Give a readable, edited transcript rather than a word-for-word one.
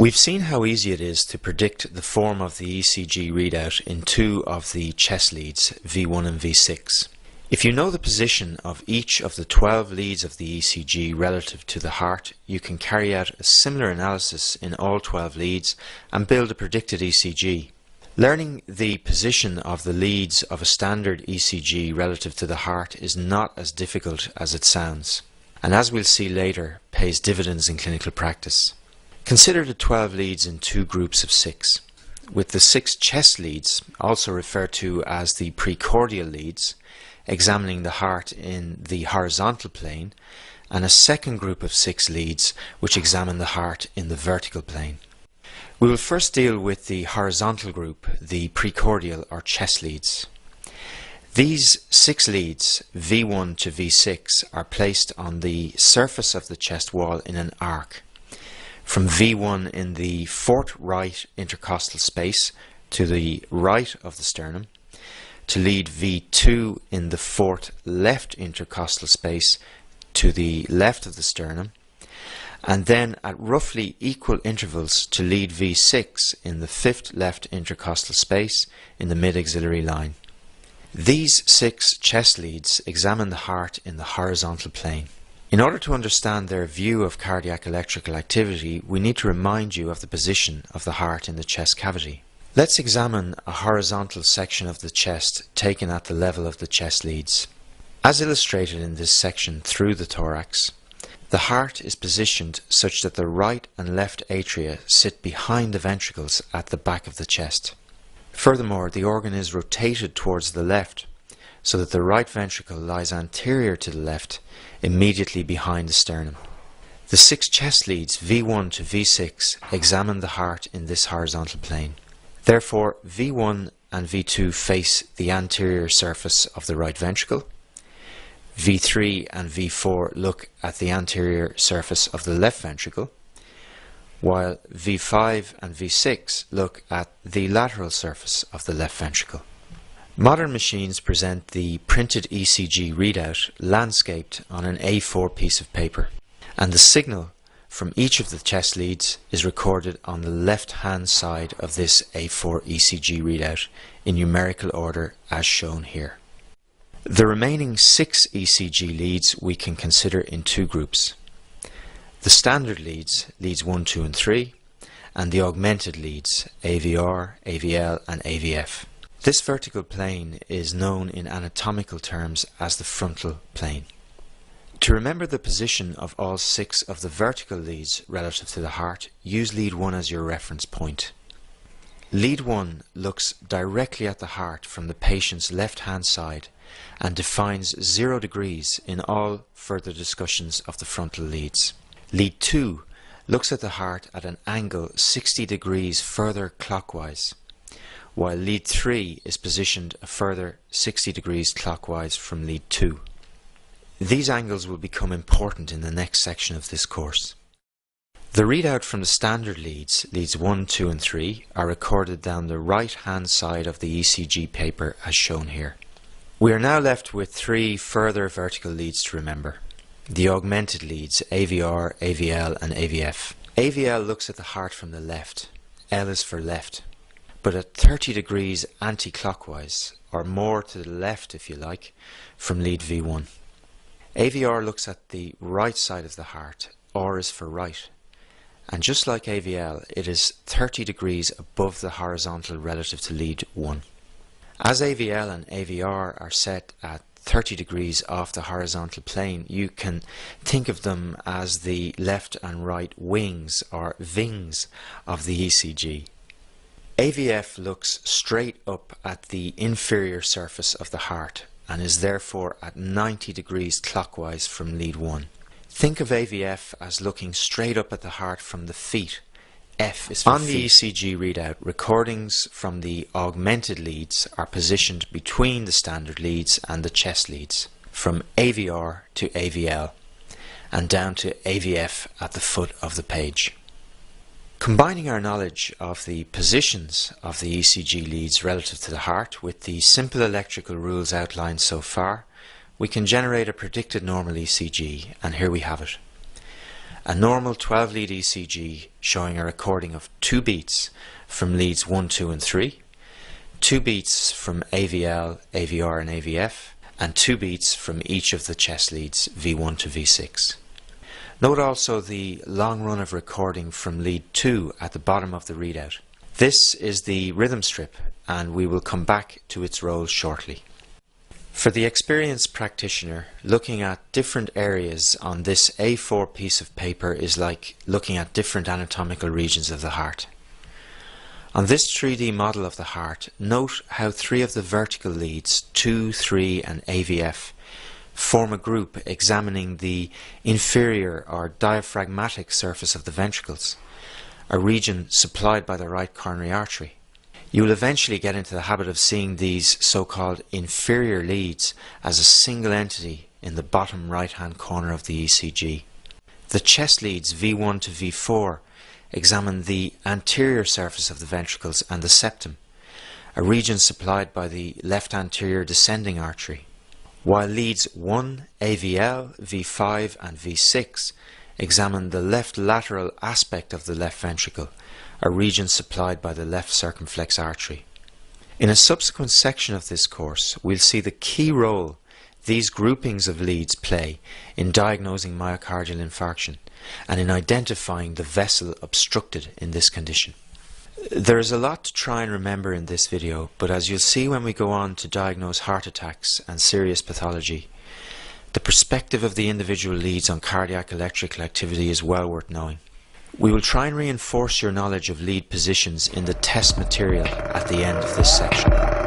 We've seen how easy it is to predict the form of the ECG readout in two of the chest leads, V1 and V6. If you know the position of each of the 12 leads of the ECG relative to the heart, you can carry out a similar analysis in all 12 leads and build a predicted ECG. Learning the position of the leads of a standard ECG relative to the heart is not as difficult as it sounds, and as we'll see later, pays dividends in clinical practice. Consider the 12 leads in two groups of 6, with the 6 chest leads, also referred to as the precordial leads, examining the heart in the horizontal plane, and a second group of 6 leads which examine the heart in the vertical plane. We will first deal with the horizontal group, the precordial or chest leads. These 6 leads, V1 to V6, are placed on the surface of the chest wall in an arc, from V1 in the fourth right intercostal space to the right of the sternum, to lead V2 in the fourth left intercostal space to the left of the sternum, and then at roughly equal intervals to lead V6 in the fifth left intercostal space in the mid-axillary line. These 6 chest leads examine the heart in the horizontal plane. In order to understand their view of cardiac electrical activity, we need to remind you of the position of the heart in the chest cavity. Let's examine a horizontal section of the chest taken at the level of the chest leads. As illustrated in this section through the thorax, the heart is positioned such that the right and left atria sit behind the ventricles at the back of the chest. Furthermore, the organ is rotated towards the left, so that the right ventricle lies anterior to the left, immediately behind the sternum. The 6 chest leads, V1 to V6, examine the heart in this horizontal plane. Therefore, V1 and V2 face the anterior surface of the right ventricle. V3 and V4 look at the anterior surface of the left ventricle, while V5 and V6 look at the lateral surface of the left ventricle. Modern machines present the printed ECG readout landscaped on an A4 piece of paper, and the signal from each of the chest leads is recorded on the left-hand side of this A4 ECG readout in numerical order as shown here. The remaining 6 ECG leads we can consider in two groups. The standard leads, leads 1, 2 and 3, and the augmented leads, AVR, AVL and AVF. This vertical plane is known in anatomical terms as the frontal plane. To remember the position of all 6 of the vertical leads relative to the heart, use lead 1 as your reference point. Lead 1 looks directly at the heart from the patient's left-hand side and defines 0 degrees in all further discussions of the frontal leads. Lead 2 looks at the heart at an angle 60 degrees further clockwise, while lead 3 is positioned a further 60 degrees clockwise from lead 2. These angles will become important in the next section of this course. The readout from the standard leads, leads 1, 2 and 3, are recorded down the right hand side of the ECG paper as shown here. We are now left with 3 further vertical leads to remember. The augmented leads, AVR, AVL and AVF. AVL looks at the heart from the left, L is for left, but at 30 degrees anti-clockwise, or more to the left if you like, from lead V1. AVR looks at the right side of the heart, R is for right, and just like AVL, it is 30 degrees above the horizontal relative to lead 1. As AVL and AVR are set at 30 degrees off the horizontal plane, you can think of them as the left and right wings or wings of the ECG. AVF looks straight up at the inferior surface of the heart and is therefore at 90 degrees clockwise from lead 1. Think of AVF as looking straight up at the heart from the feet. F is for feet. On the ECG readout, recordings from the augmented leads are positioned between the standard leads and the chest leads, from AVR to AVL, and down to AVF at the foot of the page. Combining our knowledge of the positions of the ECG leads relative to the heart with the simple electrical rules outlined so far, we can generate a predicted normal ECG, and here we have it. A normal 12-lead ECG showing a recording of 2 beats from leads 1, 2 and 3, 2 beats from AVL, AVR and AVF, and 2 beats from each of the chest leads V1 to V6. Note also the long run of recording from lead 2 at the bottom of the readout. This is the rhythm strip, and we will come back to its role shortly. For the experienced practitioner, looking at different areas on this A4 piece of paper is like looking at different anatomical regions of the heart. On this 3D model of the heart, note how 3 of the vertical leads, 2, 3 and AVF, form a group examining the inferior or diaphragmatic surface of the ventricles, a region supplied by the right coronary artery. You will eventually get into the habit of seeing these so-called inferior leads as a single entity in the bottom right-hand corner of the ECG. The chest leads V1 to V4 examine the anterior surface of the ventricles and the septum, a region supplied by the left anterior descending artery, while leads 1, AVL, V5 and V6 examine the left lateral aspect of the left ventricle, a region supplied by the left circumflex artery. In a subsequent section of this course, we'll see the key role these groupings of leads play in diagnosing myocardial infarction and in identifying the vessel obstructed in this condition. There is a lot to try and remember in this video, but as you'll see when we go on to diagnose heart attacks and serious pathology, the perspective of the individual leads on cardiac electrical activity is well worth knowing. We will try and reinforce your knowledge of lead positions in the test material at the end of this section.